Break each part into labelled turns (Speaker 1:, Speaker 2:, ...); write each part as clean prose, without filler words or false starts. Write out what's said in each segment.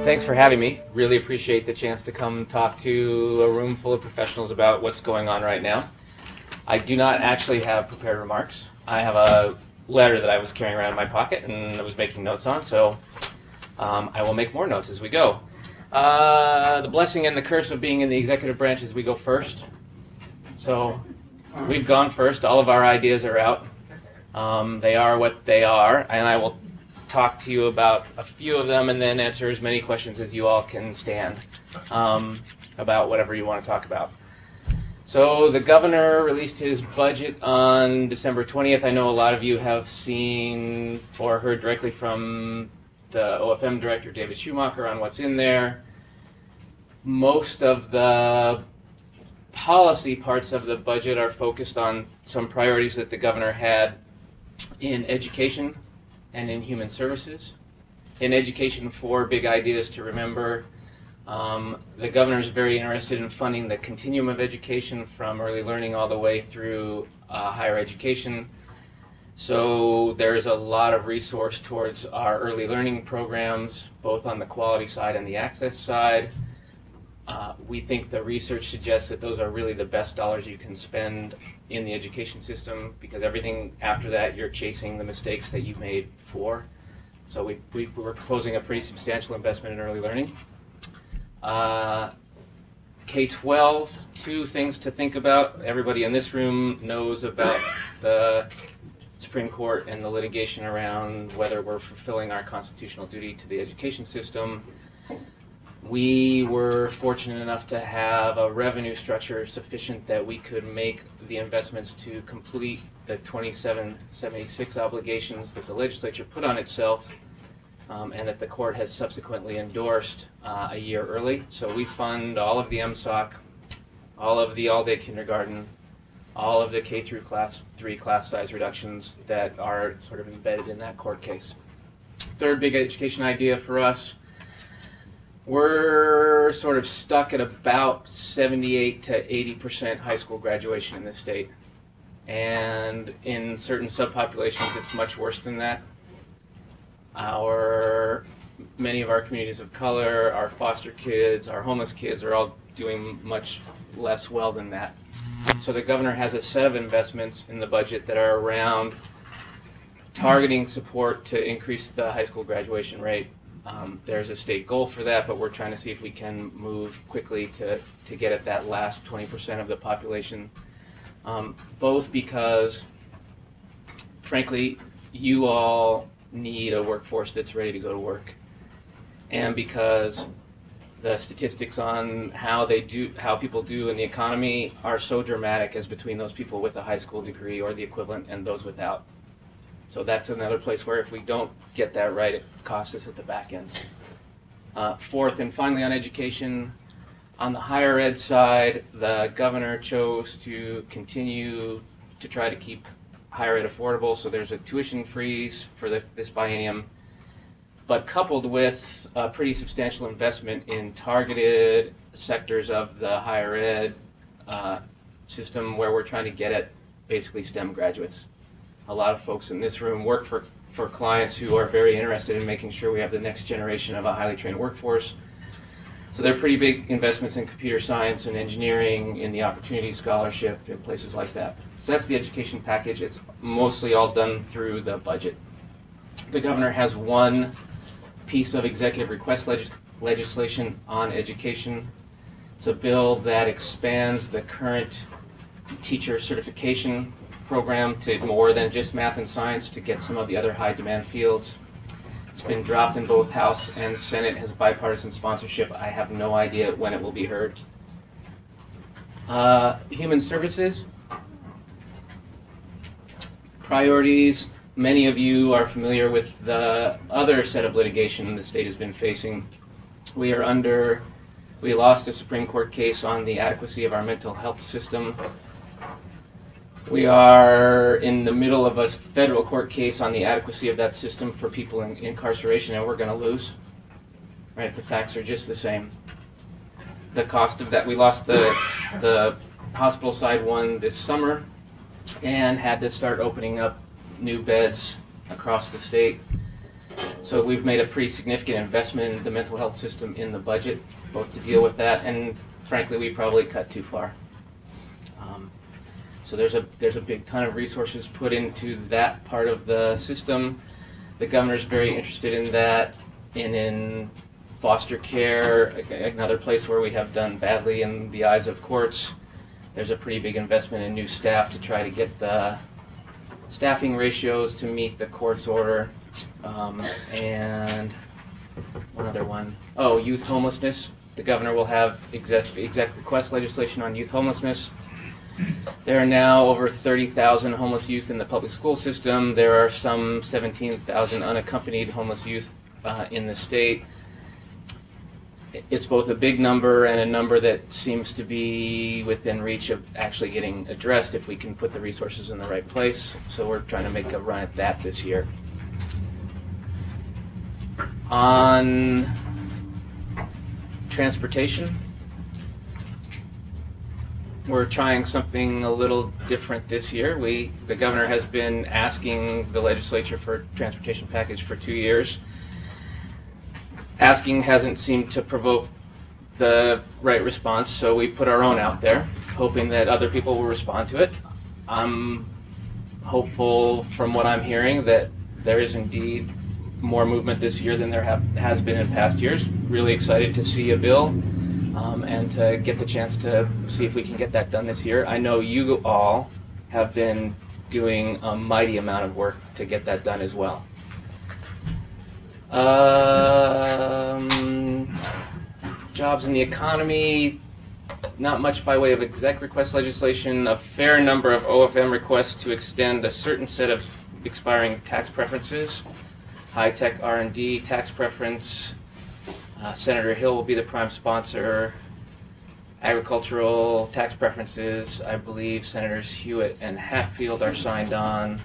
Speaker 1: Thanks for having me. Really appreciate the chance to come talk to a room full of professionals about what's going on right now. I do not actually have prepared remarks. I have a letter that I was carrying around in my pocket and I was making notes on, so I will make more notes as we go. The blessing and the curse of being in the executive branch is we go first. So we've gone first. All of our ideas are out. They are what they are, and I will talk to you about a few of them and then answer as many questions as you all can stand about whatever you want to talk about. So the governor released his budget on December 20th. I know a lot of you have seen or heard directly from the OFM director, David Schumacher, on what's in there. Most of the policy parts of the budget are focused on some priorities that the governor had in education and in human services. In education, 4 big ideas to remember. The governor is very interested in funding the continuum of education from early learning all the way through higher education. So there's a lot of resource towards our early learning programs, both on the quality side and the access side. We think the research suggests that those are really the best dollars you can spend in the education system, because everything after that you're chasing the mistakes that you made before. So we're proposing a pretty substantial investment in early learning. K-12, 2 things to think about. Everybody in this room knows about the Supreme Court and the litigation around whether we're fulfilling our constitutional duty to the education system. We were fortunate enough to have a revenue structure sufficient that we could make the investments to complete the 2776 obligations that the legislature put on itself, and that the court has subsequently endorsed a year early. So we fund all of the MSOC, all of the all-day kindergarten, all of the K through class 3 class size reductions that are sort of embedded in that court case. Third big education idea for us, we're sort of stuck at about 78 to 80% high school graduation in this state. And in certain subpopulations, it's much worse than that. Many of our communities of color, our foster kids, our homeless kids are all doing much less well than that. So the governor has a set of investments in the budget that are around targeting support to increase the high school graduation rate. There's a state goal for that, but we're trying to see if we can move quickly to get at that last 20% of the population. Both because, frankly, you all need a workforce that's ready to go to work, and because the statistics on how people do in the economy are so dramatic as between those people with a high school degree or the equivalent and those without. So that's another place where if we don't get that right, it costs us at the back end. Fourth and finally on education, on the higher ed side, the governor chose to continue to try to keep higher ed affordable, so there's a tuition freeze for this biennium, but coupled with a pretty substantial investment in targeted sectors of the higher ed system where we're trying to get at basically STEM graduates. A lot of folks in this room work for clients who are very interested in making sure we have the next generation of a highly trained workforce. So they're pretty big investments in computer science and engineering, in the Opportunity Scholarship, in places like that. So that's the education package. It's mostly all done through the budget. The governor has one piece of executive request legislation on education. It's a bill that expands the current teacher certification program to more than just math and science, to get some of the other high demand fields. It's been dropped in both House and Senate, has bipartisan sponsorship. I have no idea when it will be heard. Human services. Priorities. Many of you are familiar with the other set of litigation the state has been facing. We lost a Supreme Court case on the adequacy of our mental health system. We are in the middle of a federal court case on the adequacy of that system for people in incarceration, and we're going to lose. Right? The facts are just the same. The cost of that, we lost the hospital side one this summer and had to start opening up new beds across the state. So we've made a pretty significant investment in the mental health system in the budget, both to deal with that, and frankly, we probably cut too far. So there's a big ton of resources put into that part of the system. The governor's very interested in that, and in foster care, another place where we have done badly in the eyes of courts. There's a pretty big investment in new staff to try to get the staffing ratios to meet the court's order. And one other one. Oh, youth homelessness. The governor will have exec request legislation on youth homelessness. There are now over 30,000 homeless youth in the public school system. There are some 17,000 unaccompanied homeless youth in the state. It's both a big number and a number that seems to be within reach of actually getting addressed if we can put the resources in the right place. So we're trying to make a run at that this year. On transportation, we're trying something a little different this year. The governor has been asking the legislature for a transportation package for 2 years. Asking hasn't seemed to provoke the right response, so we put our own out there, hoping that other people will respond to it. I'm hopeful from what I'm hearing that there is indeed more movement this year than there has been in past years. Really excited to see a bill and to get the chance to see if we can get that done this year. I know you all have been doing a mighty amount of work to get that done as well. Jobs in the economy, not much by way of exec request legislation, a fair number of OFM requests to extend a certain set of expiring tax preferences. High-tech R&D tax preference. Senator Hill will be the prime sponsor. Agricultural tax preferences, I believe Senators Hewitt and Hatfield are signed on.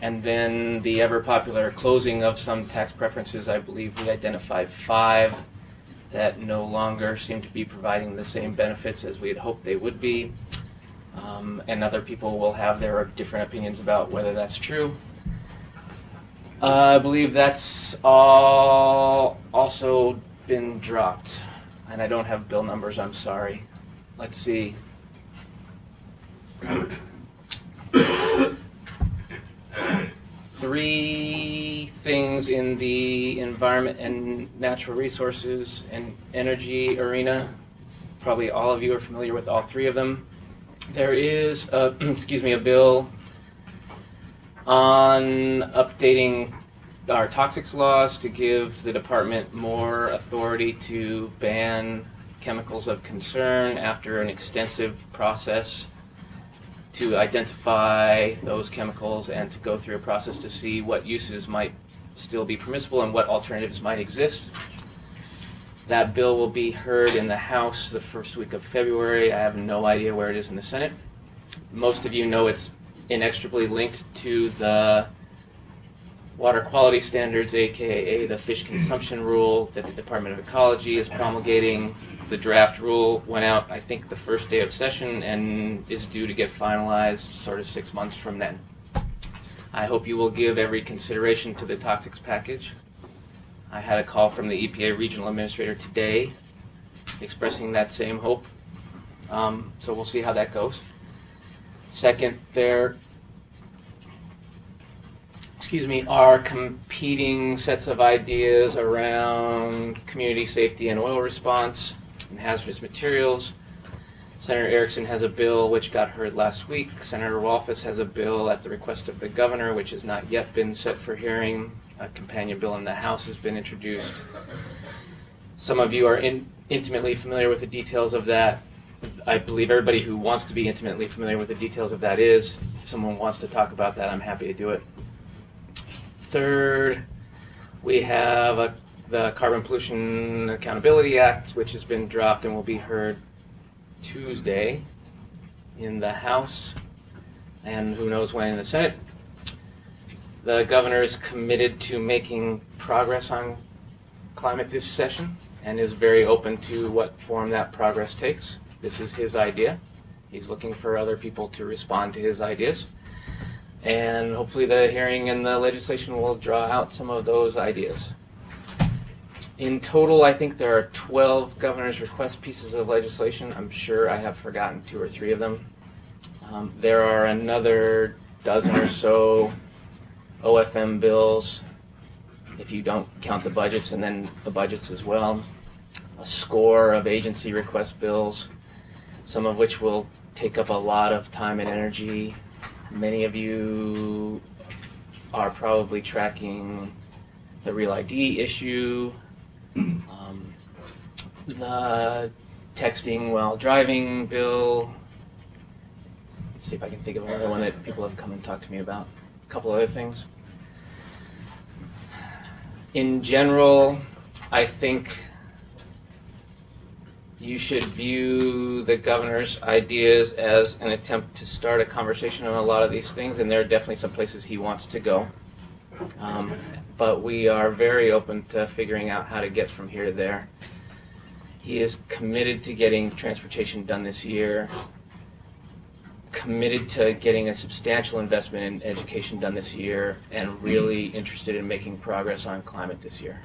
Speaker 1: And then the ever-popular closing of some tax preferences. I believe we identified 5 that no longer seem to be providing the same benefits as we had hoped they would be. And other people will have their different opinions about whether that's true. I believe that's all also been dropped. And I don't have bill numbers, I'm sorry. Let's see. 3 things in the environment and natural resources and energy arena. Probably all of you are familiar with all 3 of them. There is a, a bill on updating our toxics laws to give the department more authority to ban chemicals of concern after an extensive process to identify those chemicals and to go through a process to see what uses might still be permissible and what alternatives might exist. That bill will be heard in the House the first week of February. I have no idea where it is in the Senate. Most of you know it's inextricably linked to the water quality standards, aka the fish consumption rule that the Department of Ecology is promulgating. The draft rule went out, I think, the first day of session and is due to get finalized sort of 6 months from then. I hope you will give every consideration to the toxics package. I had a call from the EPA regional administrator today expressing that same hope. So we'll see how that goes. Second, there are competing sets of ideas around community safety and oil response and hazardous materials. Senator Erickson has a bill which got heard last week. Senator Wolfus has a bill at the request of the governor which has not yet been set for hearing. A companion bill in the House has been introduced. Some of you are intimately familiar with the details of that. I believe everybody who wants to be intimately familiar with the details of that is. If someone wants to talk about that, I'm happy to do it. Third, we have the Carbon Pollution Accountability Act, which has been dropped and will be heard Tuesday in the House, and who knows when in the Senate. The governor is committed to making progress on climate this session and is very open to what form that progress takes. This is his idea. He's looking for other people to respond to his ideas. And hopefully the hearing and the legislation will draw out some of those ideas. In total, I think there are 12 governor's request pieces of legislation. I'm sure I have forgotten 2 or 3 of them. There are another dozen or so OFM bills, if you don't count the budgets, and then the budgets as well. A score of agency request bills, some of which will take up a lot of time and energy. Many of you are probably tracking the Real ID issue, the texting while driving bill. Let's see if I can think of another one that people have come and talked to me about. A couple other things. In general, I think you should view the governor's ideas as an attempt to start a conversation on a lot of these things, and there are definitely some places he wants to go. But we are very open to figuring out how to get from here to there. He is committed to getting transportation done this year, committed to getting a substantial investment in education done this year, and really interested in making progress on climate this year.